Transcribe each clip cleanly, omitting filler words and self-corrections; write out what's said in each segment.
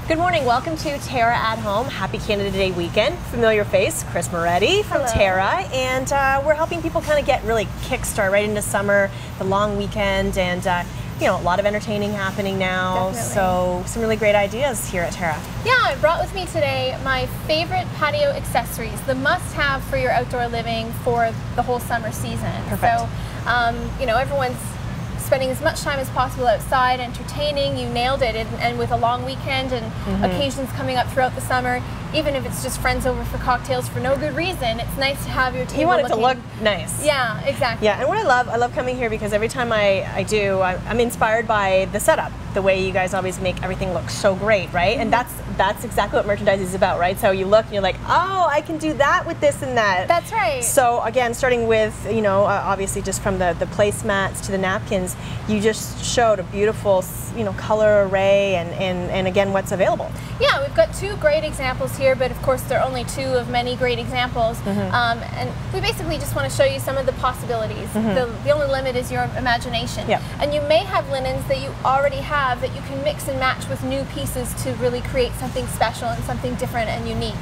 Good morning, welcome to TERRA at Home. Happy Canada Day weekend. Familiar face, Kris Morettie from TERRA, and we're helping people kind of get really kickstart right into summer, the long weekend, and you know, a lot of entertaining happening now. Definitely. So some really great ideas here at TERRA. Yeah, I brought with me today my favorite patio accessories, the must-have for your outdoor living for the whole summer season. Perfect. So, you know, everyone's spending as much time as possible outside, entertaining. You nailed it, and with a long weekend and occasions coming up throughout the summer, even if it's just friends over for cocktails for no good reason, it's nice to have your table. You want it to look nice. Yeah, exactly. Yeah, and what I love coming here because every time I'm inspired by the setup, the way you guys always make everything look so great, right? And that's exactly what merchandise is about, right? So you look and you're like, oh, I can do that with this and that. That's right. So again, starting with, you know, obviously just from the placemats to the napkins, you just showed a beautiful, you know, color array and again, what's available. Yeah, we've got two great examples here, but of course they're only two of many great examples. And we basically just want to show you some of the possibilities. The only limit is your imagination. Yep. And you may have linens that you already have that you can mix and match with new pieces to really create something special and something different and unique.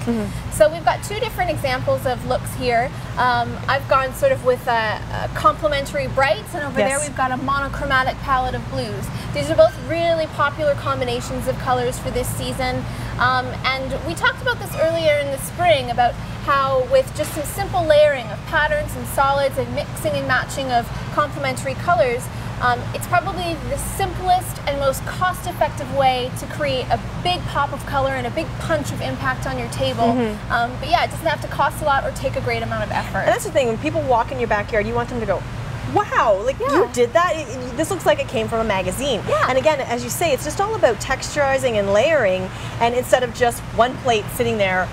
So we've got two different examples of looks here. I've gone sort of with a complementary brights, and over there we've got a monochromatic palette of blues. These are both really popular combinations of colors for this season. And we talked about this earlier in the spring about how with just some simple layering of patterns and solids and mixing and matching of complementary colors, it's probably the simplest and most cost-effective way to create a big pop of color and a big punch of impact on your table. But yeah, it doesn't have to cost a lot or take a great amount of effort. And that's the thing, when people walk in your backyard, you want them to go, wow, like you did that? This looks like it came from a magazine. And again, as you say, it's just all about texturizing and layering, and instead of just one plate sitting there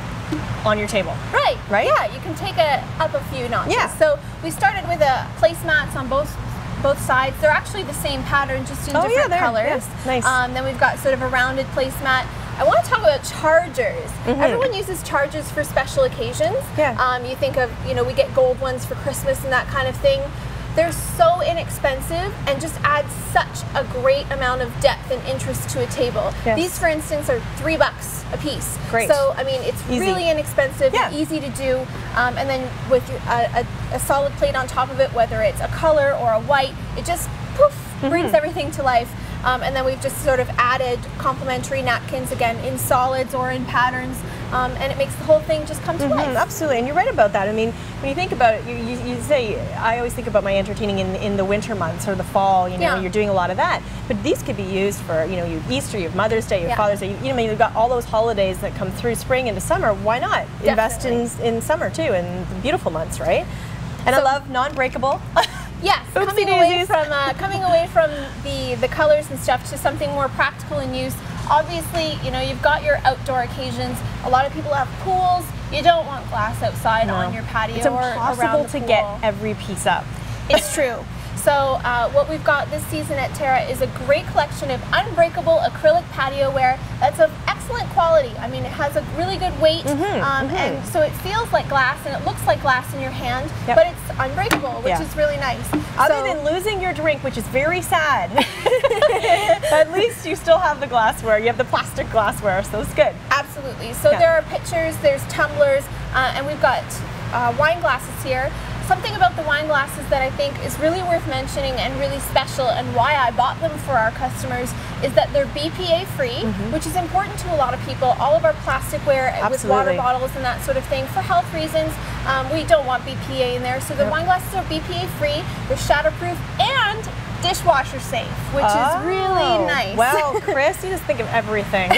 on your table. Right. Right? Yeah, you can take it up a few notches. Yeah. So we started with placemats on both sides. They're actually the same pattern, just in different colors. Yes. Nice. Then we've got sort of a rounded placemat. I want to talk about chargers. Everyone uses chargers for special occasions. You think of, you know, we get gold ones for Christmas and that kind of thing. They're so inexpensive and just add such a great amount of depth and interest to a table. These, for instance, are $3 a piece. Great. So, I mean, it's really inexpensive, easy to do, and then with a solid plate on top of it, whether it's a color or a white, it just poof, brings everything to life. And then we've just sort of added complementary napkins, again, in solids or in patterns, and it makes the whole thing just come to life. Absolutely, and you're right about that. I mean, when you think about it, you say, I always think about my entertaining in the winter months or the fall, you know, you're doing a lot of that. But these could be used for, you know, you have Easter, you have Mother's Day, you have Father's Day, you know, you've got all those holidays that come through spring into summer. Why not invest in summer too, in the beautiful months, right? And I love non-breakable. Yes, coming away from the colors and stuff to something more practical in use. Obviously, you know, you've got your outdoor occasions. A lot of people have pools. You don't want glass outside on your patio or around the pool. It's impossible to get every piece up. It's true. So what we've got this season at TERRA is a great collection of unbreakable acrylic patio wear that's of excellent quality. I mean, it has a really good weight, and so it feels like glass and it looks like glass in your hand, but it's unbreakable, which is really nice. Other than losing your drink, which is very sad, at least you still have the glassware. You have the plastic glassware, so it's good. Absolutely. So there are pitchers, there's tumblers, and we've got wine glasses here. Something about the wine glasses that I think is really worth mentioning and really special, and why I bought them for our customers, is that they're BPA free, which is important to a lot of people. All of our plasticware with water bottles and that sort of thing, for health reasons, we don't want BPA in there. So the wine glasses are BPA free, they're shatterproof, and dishwasher safe, which is really nice. Well, Kris, you just think of everything.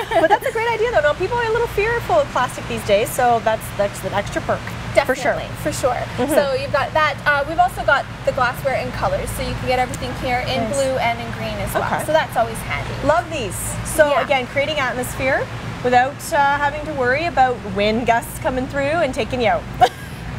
But that's a great idea, though. No, people are a little fearful of plastic these days, so that's an extra perk. Definitely, for sure. So you've got that. We've also got the glassware in colors, so you can get everything here in blue and in green as well. So that's always handy. Love these. So again, creating atmosphere without having to worry about wind gusts coming through and taking you out.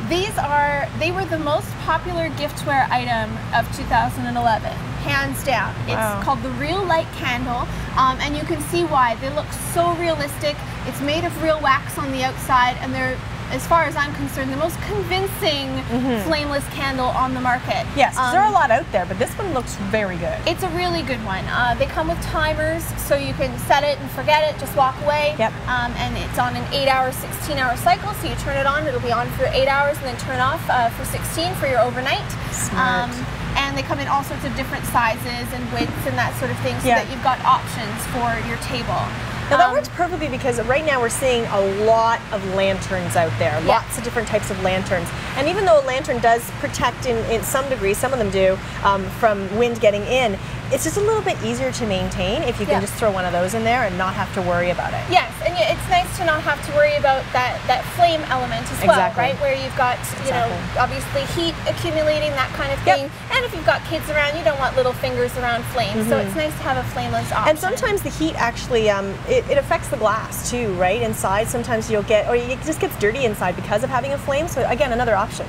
They were the most popular giftware item of 2011, hands down. It's called the Real Light Candle, and you can see why. They look so realistic. It's made of real wax on the outside, and they're as far as I'm concerned, the most convincing flameless candle on the market. Yes, there are a lot out there, but this one looks very good. It's a really good one. They come with timers, so you can set it and forget it, just walk away. Yep. And it's on an 8-hour, 16-hour cycle, so you turn it on, it'll be on for 8 hours, and then turn off for 16 for your overnight. Smart. And they come in all sorts of different sizes and widths and that sort of thing, so that you've got options for your table. Now that works perfectly because right now we're seeing a lot of lanterns out there, lots of different types of lanterns. And even though a lantern does protect in some degree, some of them do, from wind getting in, it's just a little bit easier to maintain if you can just throw one of those in there and not have to worry about it. Yes, and it's nice to not have to worry about that flame element as well, right? Where you've got, you know, obviously heat accumulating, that kind of thing. And if you've got kids around, you don't want little fingers around flames, so it's nice to have a flameless option. And sometimes the heat actually, it affects the glass too, right? Inside, sometimes you'll get, or it just gets dirty inside because of having a flame, so again, another option,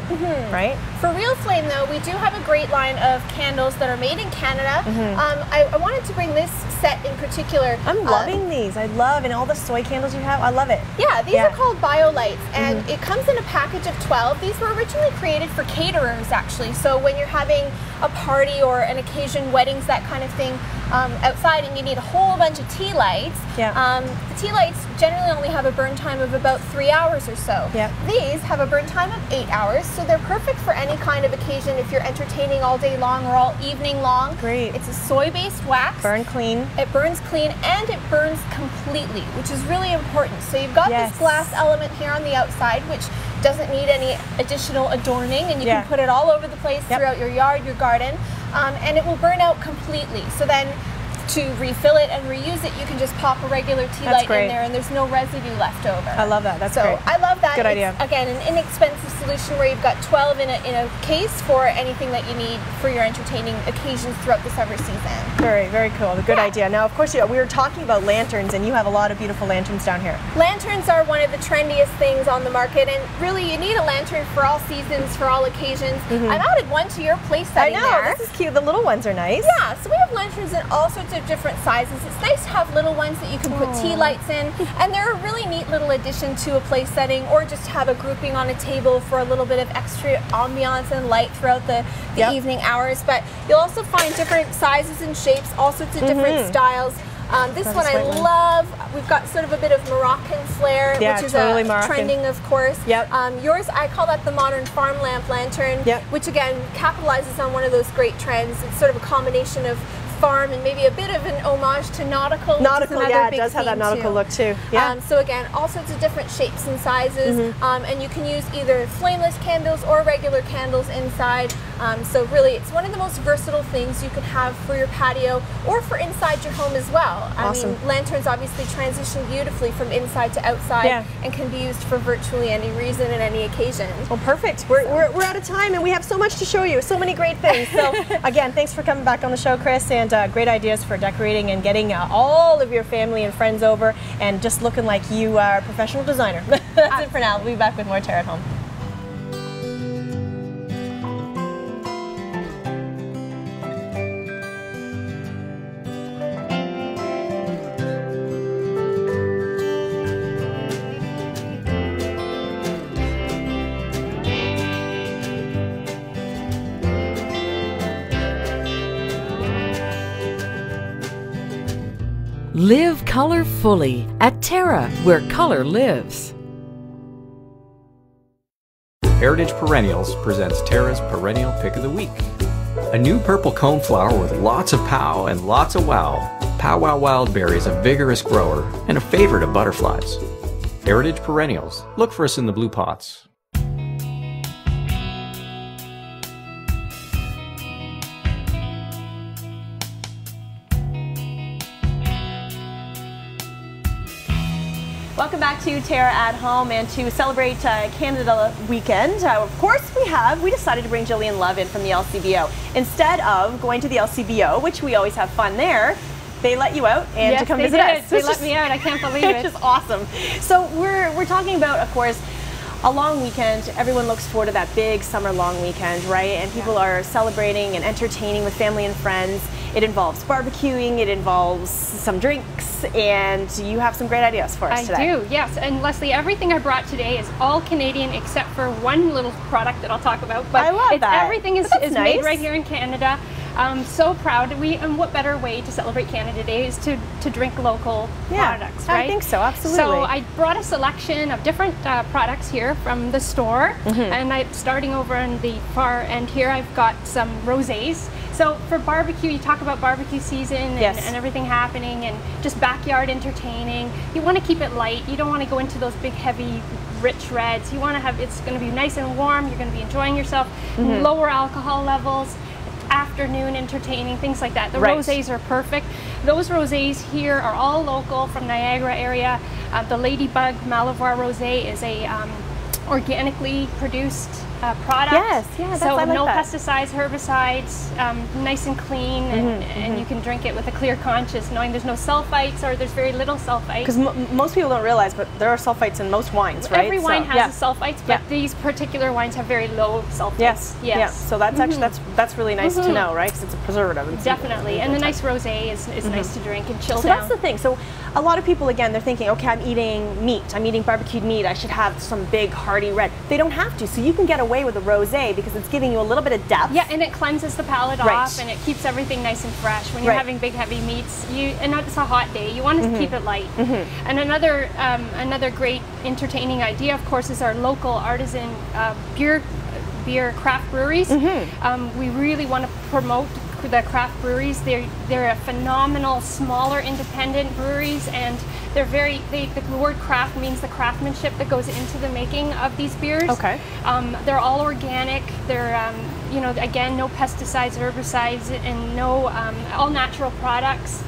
right? For real flame though, we do have a great line of candles that are made in Canada. I wanted to bring this set in particular. I'm loving these. I love, and all the soy candles you have, I love it. Yeah, these are called BioLights, and it comes in a package of 12. These were originally created for caterers, actually. So when you're having a party or an occasion, weddings, that kind of thing, outside, and you need a whole bunch of tea lights. The tea lights generally only have a burn time of about 3 hours or so. These have a burn time of 8 hours, so they're perfect for any kind of occasion if you're entertaining all day long or all evening long. Great. It's a soy-based wax. Burn clean. It burns clean, and it burns completely, which is really important. So you've got this glass element here on the outside, which doesn't need any additional adorning, and you can put it all over the place throughout your yard, your garden, and it will burn out completely. So then to refill it and reuse it, you can just pop a regular tea light in there, and there's no residue left over. I love that. That's great. I love that. Good idea. Again, an inexpensive solution where you've got 12 in a case for anything that you need for your entertaining occasions throughout the summer season. Very, very cool. Good idea. Now, of course, we were talking about lanterns, and you have a lot of beautiful lanterns down here. Lanterns are one of the trendiest things on the market, and really, you need a lantern for all seasons, for all occasions. I've added one to your place setting there. I know. This is cute. The little ones are nice. Yeah. So we have lanterns in all sorts of different sizes. It's nice to have little ones that you can put tea lights in, and they're a really neat little addition to a place setting, or just have a grouping on a table for a little bit of extra ambiance and light throughout the evening hours. But you'll also find different sizes and shapes, all sorts of different styles. This one I love. We've got sort of a bit of Moroccan flair, which is trending, of course. Yours, I call that the modern farm lamp lantern, which again capitalizes on one of those great trends. It's sort of a combination of farm and maybe a bit of an homage to nautical. Nautical, yeah, it does have that nautical look too. Yeah. So again, all sorts of different shapes and sizes, and you can use either flameless candles or regular candles inside. So really, it's one of the most versatile things you can have for your patio or for inside your home as well. Awesome. I mean, lanterns obviously transition beautifully from inside to outside and can be used for virtually any reason and any occasion. Well, perfect. We're out of time, and we have so much to show you, so many great things. So again, thanks for coming back on the show, Kris, and great ideas for decorating and getting all of your family and friends over and just looking like you are a professional designer. That's it for now. We'll be back with more Terra at Home. Live color fully at Terra, where color lives. Heritage Perennials presents Terra's Perennial Pick of the Week. A new purple coneflower with lots of pow and lots of wow. Powwow Wildberry is a vigorous grower and a favorite of butterflies. Heritage Perennials. Look for us in the blue pots. Welcome back to Terra at Home, and to celebrate Canada Weekend, of course we decided to bring Gillian Love in from the LCBO. Instead of going to the LCBO, which we always have fun there, they let you out and to come visit us. They let me out. I can't believe it. Which is awesome. So we're talking about, of course, a long weekend. Everyone looks forward to that big summer long weekend, right? And people are celebrating and entertaining with family and friends. It involves barbecuing, it involves some drinks, and you have some great ideas for us today. I do, yes. And Leslie, everything I brought today is all Canadian except for one little product that I'll talk about. But I love that. Everything is nice. made right here in Canada. I'm so proud. And what better way to celebrate Canada Day is to drink local products, right? I think so, absolutely. So I brought a selection of different products here from the store, and I'm starting over on the far end here. I've got some rosés. So for barbecue, you talk about barbecue season and everything happening and just backyard entertaining. You want to keep it light. You don't want to go into those big, heavy, rich reds. You want to have, it's going to be nice and warm. You're going to be enjoying yourself. Lower alcohol levels. Afternoon entertaining, things like that. The rosés are perfect. Those rosés here are all local from Niagara area. The Ladybug Malivoire Rosé is a organically produced product. Yes, so I like no that. pesticides, herbicides, nice and clean, and you can drink it with a clear conscience, knowing there's no sulfites or there's very little sulfites. Because most people don't realize, but there are sulfites in most wines, right? Every wine has the sulfites, but these particular wines have very low sulfites. Yes. So that's actually that's really nice to know, right? Because it's a preservative. And definitely, and the nice rosé is nice to drink and chill down. So that's the thing. So a lot of people, again, they're thinking, okay, I'm eating meat. I'm eating barbecued meat. I should have some big hearty red. They don't have to. So you can get away with a rosé because it's giving you a little bit of depth. Yeah, and it cleanses the palate off, and it keeps everything nice and fresh. When you're having big, heavy meats, and it's a hot day, you want to keep it light. And another great entertaining idea, of course, is our local artisan beer craft breweries. We really want to promote the craft breweries. They're a phenomenal, smaller, independent breweries, and they're the word craft means the craftsmanship that goes into the making of these beers. Okay. They're all organic. They're again, no pesticides, herbicides, and no all natural products.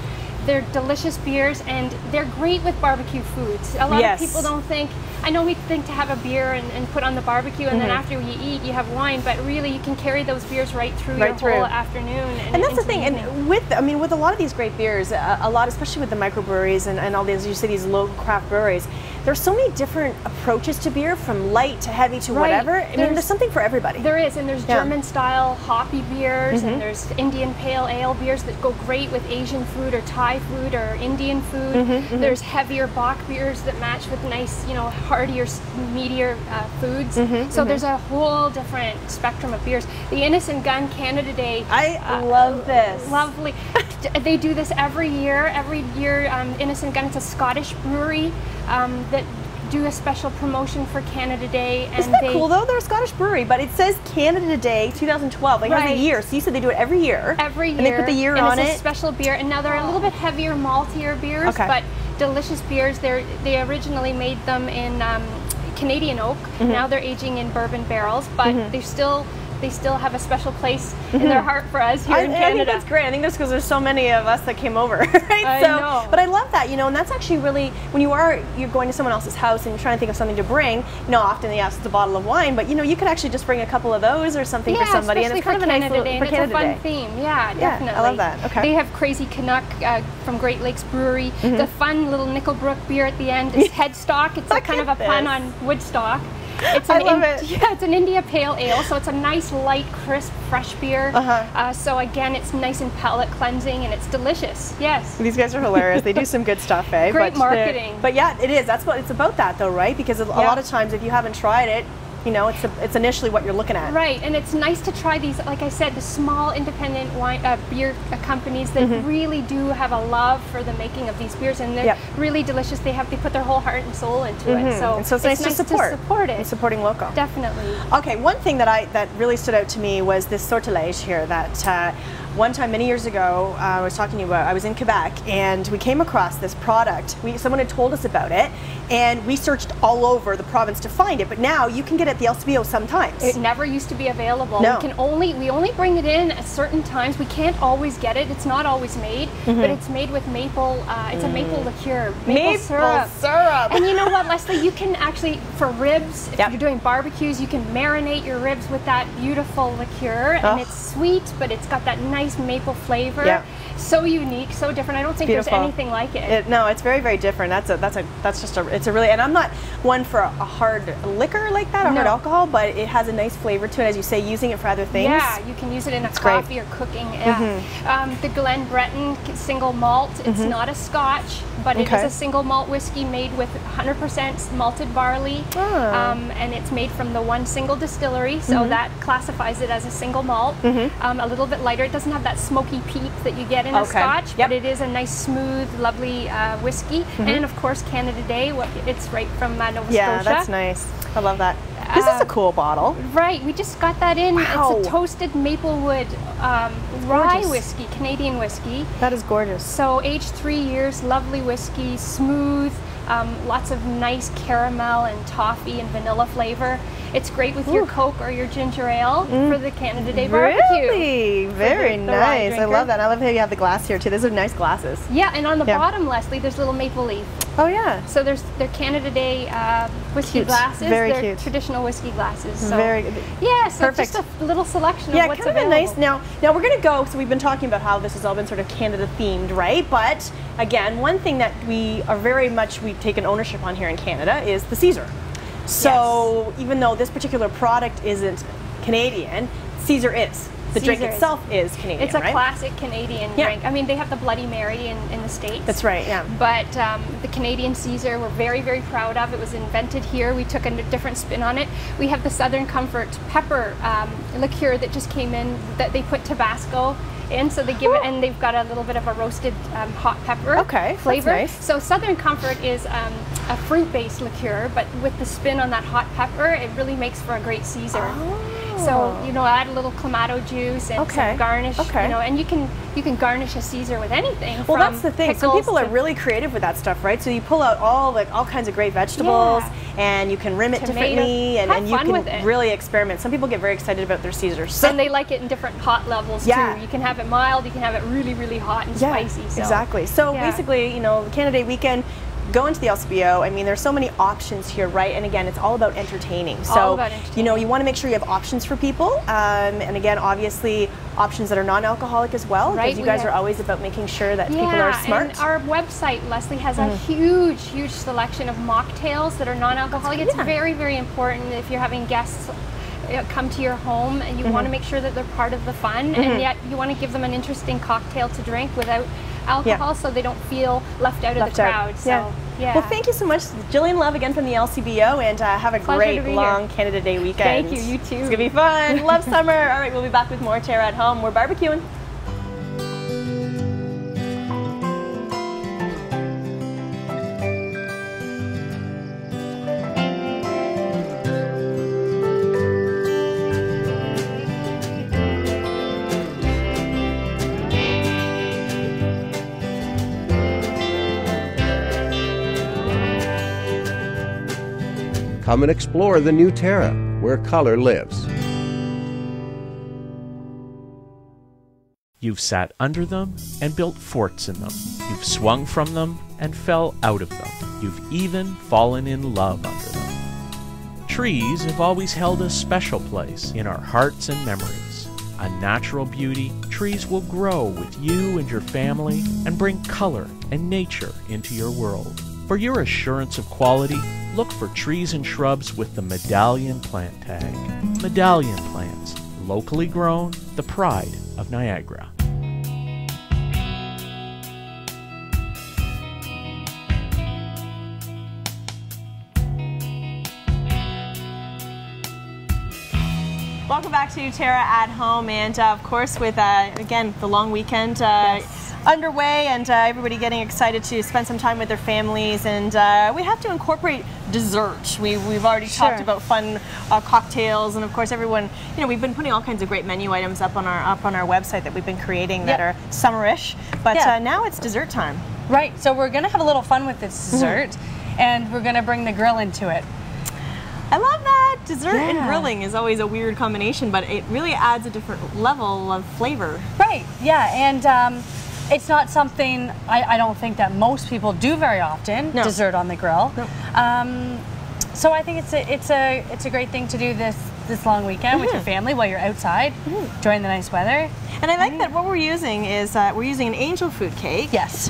They're delicious beers, and they're great with barbecue foods. A lot of people don't think, I know we think to have a beer and put on the barbecue, and then after you eat, you have wine, but really you can carry those beers right through your whole afternoon. And that's the thing, and with a lot of these great beers, a lot, especially with the microbreweries and all these, you say these local craft breweries, there's so many different approaches to beer, from light to heavy to whatever. I mean, there's something for everybody. There is, and there's German-style hoppy beers, and there's Indian pale ale beers that go great with Asian food or Thai food or Indian food. There's heavier Bock beers that match with nice, heartier, meatier foods. So there's a whole different spectrum of beers. The Innocent Gun Canada Day. I love this. Lovely. They do this every year. Innocent Gun, it's a Scottish brewery that do a special promotion for Canada Day. And Isn't that cool though? They're a Scottish brewery, but it says Canada Day 2012. Like it has a year. So you said they do it every year. Every year. And they put the year on it. It's a special beer. And now they're a little bit heavier, maltier beers, but delicious beers. They originally made them in Canadian oak. Now they're aging in bourbon barrels, but they still have a special place in their heart for us here in Canada. I think that's great. I think that's because there's so many of us that came over, right? I know. But I love that, and that's actually really, when you're going to someone else's house and you're trying to think of something to bring, often it's a bottle of wine, but you could actually just bring a couple of those or something for somebody, and it's kind of a nice little, for Canada Day. It's a fun theme. Yeah, definitely. I love that. Okay. They have Crazy Canuck from Great Lakes Brewery. The fun little Nickelbrook beer at the end is Headstock. It's kind of a pun on Woodstock. It's it's an India Pale Ale, so it's a nice, light, crisp, fresh beer. So again, it's nice and palate cleansing, and it's delicious. Yes. These guys are hilarious. They do some good stuff, eh? Great marketing. But yeah, it is. That's what it's about, that though, right? Because a lot of times, if you haven't tried it, it's initially what you're looking at. Right, and it's nice to try these, like I said, the small independent wine, beer companies that really do have a love for the making of these beers, and they're really delicious. They put their whole heart and soul into it. So it's nice to support it. And supporting local. Definitely. Okay, one thing that really stood out to me was this sortilège here that one time many years ago I was talking to you about. I was in Quebec and we came across this product. Someone had told us about it, and we searched all over the province to find it, but now you can get it at the LCBO sometimes. It never used to be available. No. We only bring it in at certain times. We can't always get it. It's not always made, but it's made with maple. It's a maple liqueur, maple syrup. And you know what, Leslie? You can actually, for ribs, if you're doing barbecues, you can marinate your ribs with that beautiful liqueur, and it's sweet, but it's got that nice nice maple flavor. Yeah. So unique, so different. I don't think there's anything like it. No, it's very, very different. It's a really, and I'm not one for a hard liquor like that, a hard alcohol, but it has a nice flavor to it, as you say, using it for other things. Yeah, you can use it in a coffee or cooking. Yeah. The Glen Breton single malt, it's not a Scotch, but it is a single malt whiskey made with 100% malted barley, and it's made from the one single distillery, so that classifies it as a single malt. A little bit lighter. It doesn't have that smoky peak that you get in a Scotch, but it is a nice, smooth, lovely whiskey. And of course, Canada Day. It's right from Nova Scotia. Yeah, that's nice. I love that. This is a cool bottle. Right, we just got that in. Wow. It's a toasted maplewood rye whiskey, Canadian whiskey. That is gorgeous. So aged 3 years, lovely whiskey, smooth, lots of nice caramel and toffee and vanilla flavor. It's great with your Coke or your ginger ale for the Canada Day barbecue. Really? Very nice. I love that. I love how you have the glass here too. Those are nice glasses. Yeah, and on the bottom, Leslie, there's a little maple leaf. Oh yeah. So they're Canada Day whiskey glasses. Very cute. Traditional whiskey glasses. So. Very good. Yeah, so perfect. Just a little selection of what's kind of available. nice. Now we're going to go, so we've been talking about how this has all been sort of Canada themed, right? But again, one thing that we've taken ownership on here in Canada is the Caesar. So even though this particular product isn't Canadian, Caesar is. The drink itself is Canadian, It's a classic Canadian drink. I mean, they have the Bloody Mary in the States. That's right, yeah. But the Canadian Caesar, we're very, very proud of. It was invented here. We took a different spin on it. We have the Southern Comfort pepper liqueur that just came in, that they put Tabasco in, so they give it, and they've got a little bit of a roasted hot pepper flavor. That's nice. So Southern Comfort is a fruit-based liqueur, but with the spin on that hot pepper, it really makes for a great Caesar. So, you know, add a little clamato juice and some garnish, you know, and you can garnish a Caesar with anything. Well, that's the thing. Some people are really creative with that stuff, right? So you pull out all kinds of great vegetables, and you can rim it differently, and you can really experiment. Some people get very excited about their Caesars. And they like it in different hot levels too. You can have it mild, you can have it really, really hot and spicy. So. Exactly. So basically, you know, Canada Day weekend, go into the LCBO. I mean, there's so many options here, right? And again, it's all about entertaining. So, you know, you want to make sure you have options for people. And again, obviously, options that are non-alcoholic as well. Because you guys are always about making sure that people are smart. And our website, Leslie, has a huge, huge selection of mocktails that are non-alcoholic. It's very, very important if you're having guests come to your home, and you want to make sure that they're part of the fun, and yet you want to give them an interesting cocktail to drink without alcohol, so they don't feel left out of the crowd. So, well, thank you so much, Gillian Love, again from the LCBO, and have a great long Canada Day weekend. Thank you, you too. It's gonna be fun. Love summer. All right, we'll be back with more Terra at Home. We're barbecuing. Come and explore the new Terra, where color lives. You've sat under them and built forts in them. You've swung from them and fell out of them. You've even fallen in love under them. Trees have always held a special place in our hearts and memories. A natural beauty, trees will grow with you and your family and bring color and nature into your world. For your assurance of quality, look for trees and shrubs with the Medallion plant tag. Medallion plants, locally grown, the pride of Niagara. Welcome back to Terra at Home, and of course with, again, the long weekend underway, and everybody getting excited to spend some time with their families, and we have to incorporate dessert. We've already talked about fun cocktails, and of course everyone, you know, we've been putting all kinds of great menu items up on our website that we've been creating that are summerish, but now it's dessert time. Right, so we're gonna have a little fun with this dessert, and we're gonna bring the grill into it. I love that. Dessert and grilling is always a weird combination, but it really adds a different level of flavor. Right, yeah, and it's not something I don't think that most people do very often, dessert on the grill. No. So I think it's a great thing to do this this long weekend with your family while you're outside, enjoying the nice weather. And I like that what we're using is we're using an angel food cake. Yes.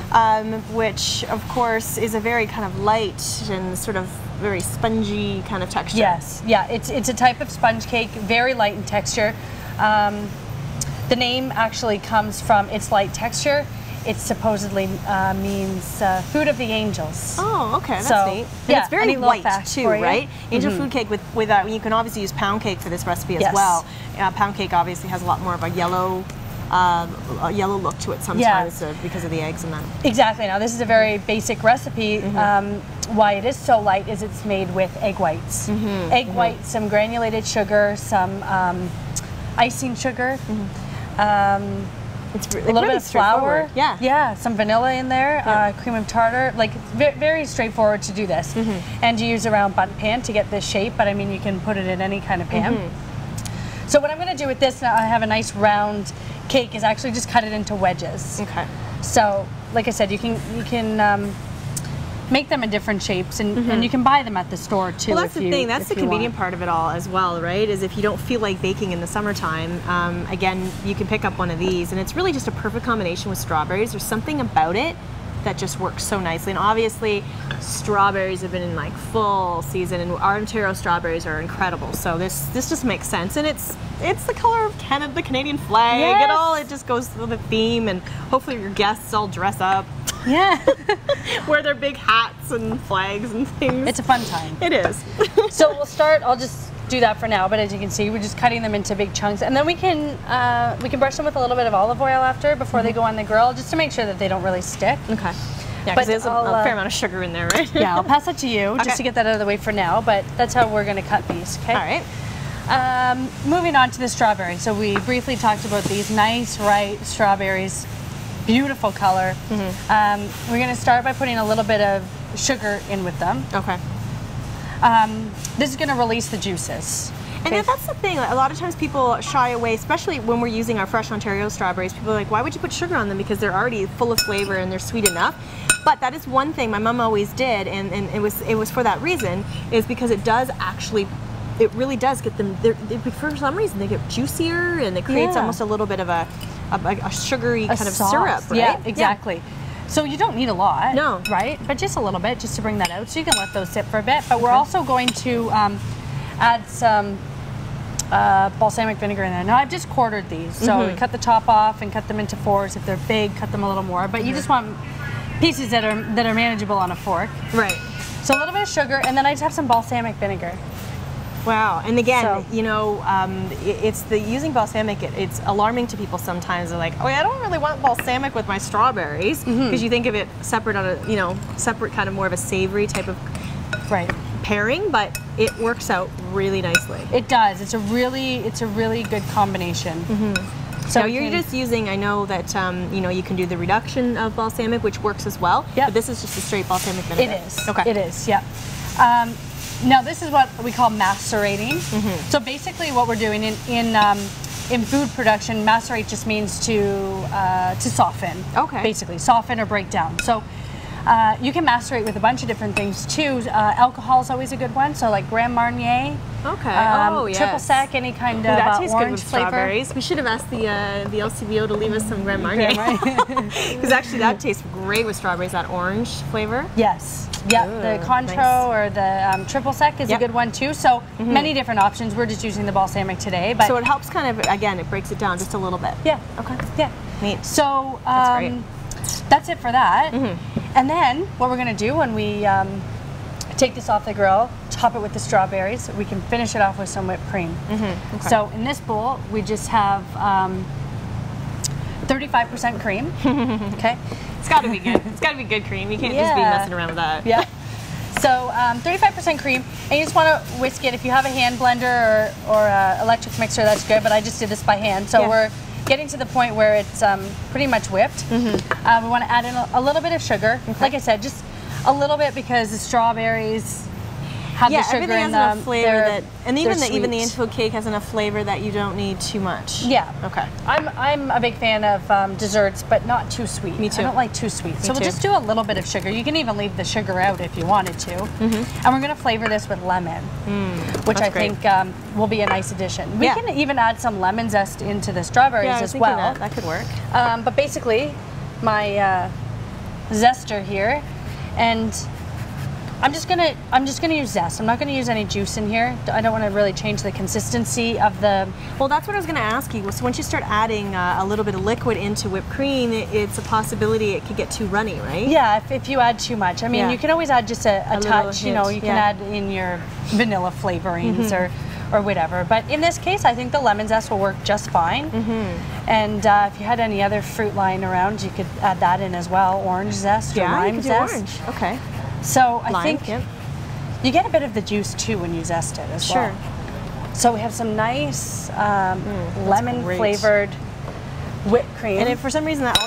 Which of course is a very kind of light and sort of very spongy kind of texture. Yes. Yeah. It's a type of sponge cake, very light in texture. The name actually comes from its light texture. It supposedly means food of the angels. Oh, okay, that's so, neat. And yeah, it's very white too, right? Angel food cake with you can obviously use pound cake for this recipe as well. Pound cake obviously has a lot more of a yellow look to it sometimes because of the eggs and that. Exactly. Now this is a very basic recipe. Why it is so light is it's made with egg whites. Egg whites, some granulated sugar, some icing sugar. It's a little bit of flour, yeah, some vanilla in there, cream of tartar. Like it's very straightforward to do this, and you use a round bundt pan to get this shape. But I mean, you can put it in any kind of pan. So what I'm going to do with this, now I have a nice round cake, is actually just cut it into wedges. Okay. So, like I said, you can make them in different shapes, and you can buy them at the store too. Well, that's the thing. That's the convenient part of it all as well, right? Is if you don't feel like baking in the summertime, again, you can pick up one of these, and it's really just a perfect combination with strawberries. There's something about it that just works so nicely. And obviously, strawberries have been in like full season, and our Ontario strawberries are incredible. So this just makes sense, and it's the color of Canada, the Canadian flag. It just goes with the theme, and hopefully your guests all dress up. Yeah. Wear their big hats and flags and things. It's a fun time. It is. So we'll start, I'll just do that for now, but as you can see, we're just cutting them into big chunks, and then we can brush them with a little bit of olive oil after, before they go on the grill, just to make sure that they don't really stick. Okay. Yeah, because there's a fair amount of sugar in there, right? Yeah, I'll pass that to you, just to get that out of the way for now, but that's how we're going to cut these, okay? All right. Moving on to the strawberries. So we briefly talked about these nice, ripe strawberries. Beautiful color. We're going to start by putting a little bit of sugar in with them. Okay. This is going to release the juices. And that's the thing, a lot of times people shy away, especially when we're using our fresh Ontario strawberries. People are like, why would you put sugar on them? Because they're already full of flavor and they're sweet enough. But that is one thing my mom always did, and it was for that reason, is because it does actually, it really does get them, for some reason they get juicier, and it creates almost a little bit of a sugary kind of syrup, right? Yeah, exactly. So you don't need a lot, no, right? But just a little bit, just to bring that out. So you can let those sit for a bit. But we're also going to add some balsamic vinegar in there. Now I've just quartered these, so we cut the top off and cut them into fours. If they're big, cut them a little more. But you just want pieces that are manageable on a fork. Right. So a little bit of sugar, and then I just have some balsamic vinegar. Wow, and again, you know, it's the using balsamic. It's alarming to people sometimes. They're like, "Oh, I don't really want balsamic with my strawberries," because you think of it separate on a, separate kind of more of a savory type of pairing. But it works out really nicely. It does. It's a really good combination. So now you're just using. I know that you know, you can do the reduction of balsamic, which works as well. Yeah. But this is just a straight balsamic vinegar. It is. Okay. It is. Yeah. Now this is what we call macerating. So basically what we're doing in food production, macerate just means to soften. Okay. Basically, soften or break down. So you can macerate with a bunch of different things too. Alcohol is always a good one. So like Grand Marnier. Okay. Triple sec, any kind of that tastes orange good with flavor. Strawberries. We should have asked the LCBO to leave us some Grand Marnier. Because actually that tastes great with strawberries, that orange flavor. Yes. Yeah, the Cointreau or the triple sec is a good one too. So many different options. We're just using the balsamic today. But so it helps kind of, again, it breaks it down just a little bit. Yeah. Okay. Yeah. Neat. So that's great. That's it for that. And then what we're going to do when we take this off the grill, top it with the strawberries, we can finish it off with some whipped cream. Okay. So in this bowl, we just have 35% cream. Okay. It's got to be good. It's got to be good cream. You can't just be messing around with that. Yeah. So 35% cream, and you just want to whisk it. If you have a hand blender or electric mixer, that's good. But I just did this by hand. So we're getting to the point where it's pretty much whipped. We want to add in a little bit of sugar. Like I said, just a little bit, because the strawberries have the sugar everything in has them. enough flavor and even the sweet. info cake has enough flavor that you don't need too much. Yeah. Okay. I'm a big fan of desserts, but not too sweet. Me too. I don't like too sweet. So Me we'll too. just do a little bit of sugar. You can even leave the sugar out if you wanted to. And we're going to flavor this with lemon, which I think will be a nice addition. We can even add some lemon zest into the strawberries as well. That could work. But basically, my zester here, and I'm just gonna use zest. I'm not gonna use any juice in here. I don't want to really change the consistency of the. Well, that's what I was gonna ask you. So once you start adding a little bit of liquid into whipped cream, it's a possibility it could get too runny, right? Yeah, if you add too much. I mean, you can always add just a touch. You know, you can add in your vanilla flavorings or whatever. But in this case, I think the lemon zest will work just fine. And if you had any other fruit lying around, you could add that in as well. Orange zest or lime zest. Orange. Okay. So I think you get a bit of the juice too when you zest it as well. So we have some nice lemon flavored whipped cream. And if for some reason that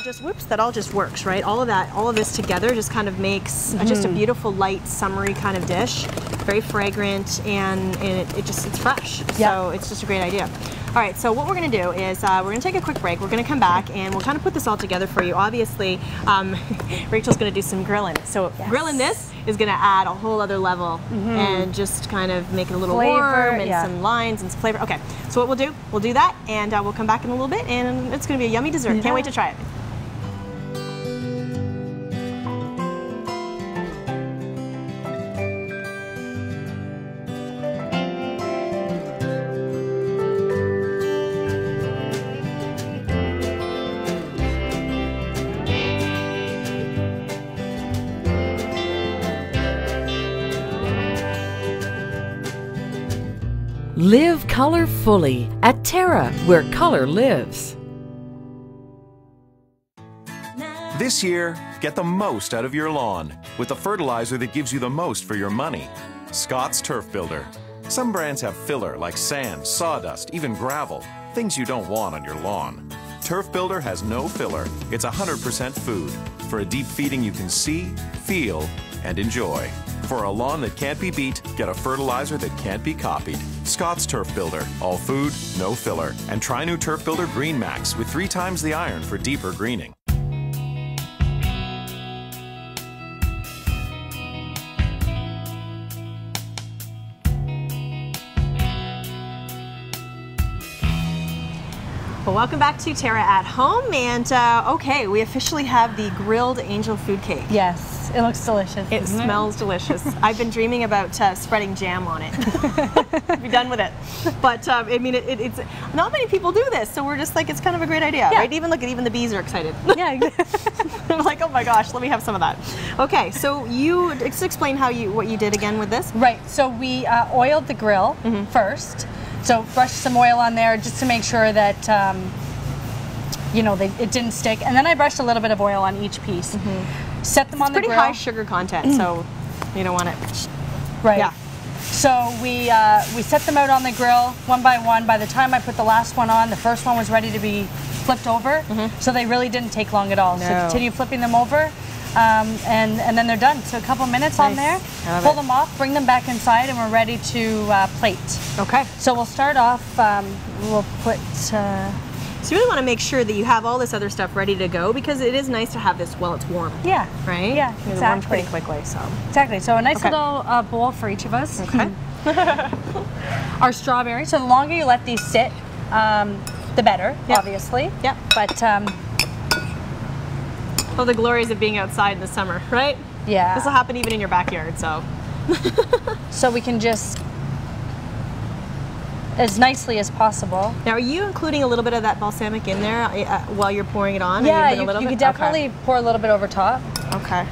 all just works, right? All of this together just kind of makes just a beautiful, light, summery kind of dish. Very fragrant, and it's fresh. So it's just a great idea. All right, so what we're going to do is we're going to take a quick break. We're going to come back and we'll kind of put this all together for you. Obviously, Rachel's going to do some grilling. So grilling this is going to add a whole other level and just kind of make it a little warm and some lines and some flavor. Okay, so what we'll do that, and we'll come back in a little bit, and it's going to be a yummy dessert. Can't wait to try it. Live color fully at Terra, where color lives. This year, get the most out of your lawn with the fertilizer that gives you the most for your money. Scott's Turf Builder. Some brands have filler like sand, sawdust, even gravel, things you don't want on your lawn. Turf Builder has no filler. It's 100% food for a deep feeding you can see, feel, and enjoy. For a lawn that can't be beat, get a fertilizer that can't be copied. Scott's Turf Builder. All food, no filler. And try new Turf Builder Green Max with 3 times the iron for deeper greening. Well, welcome back to Terra at Home, and okay, we officially have the grilled angel food cake. Yes, it looks delicious. It smells delicious. I've been dreaming about spreading jam on it. Be done with it. But I mean, it's not many people do this, so we're just like, it's kind of a great idea, right? Even the bees are excited. Yeah. I'm like, oh my gosh, let me have some of that. Okay, so you just explain what you did again with this. Right. So we oiled the grill first. So brush some oil on there just to make sure that you know, it didn't stick. And then I brushed a little bit of oil on each piece. Set them on the grill. It's pretty high sugar content, so you don't want it. Right. Yeah. So we set them out on the grill one by one. By the time I put the last one on, the first one was ready to be flipped over. So they really didn't take long at all. So continue flipping them over. And then they're done. So a couple minutes on there, pull them off, bring them back inside, and we're ready to plate. Okay. So we'll start off, we'll put... So you really want to make sure that you have all this other stuff ready to go, because it is nice to have this while it's warm. Yeah. Right? Yeah, exactly. It warms pretty quickly, so. Exactly. So a nice little bowl for each of us. Okay. Our strawberries. So the longer you let these sit, the better, obviously. Yep. But... well, the glories of being outside in the summer, right? Yeah. This will happen even in your backyard, so. So we can just, as nicely as possible. Now, are you including a little bit of that balsamic in there while you're pouring it on? Yeah, you could definitely pour a little bit over top. Okay.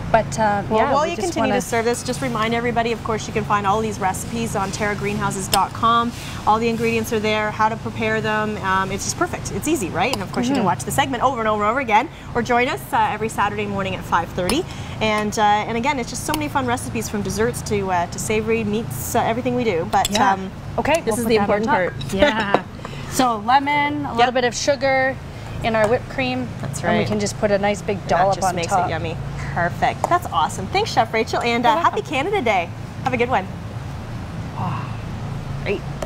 But well, while you continue to serve this, just remind everybody, of course, you can find all these recipes on terragreenhouses.com. All the ingredients are there, how to prepare them. It's just perfect. It's easy, right? And of course, you can watch the segment over and over and over again, or join us every Saturday morning at 5:30. And again, it's just so many fun recipes, from desserts to savory meats, everything we do. But okay, this is the important part. Yeah. So lemon, a little bit of sugar in our whipped cream. That's right. And we can just put a nice big dollop on top. That just makes it yummy. Perfect. That's awesome. Thanks, Chef Rachel, and happy Canada Day. Have a good one. Oh, great.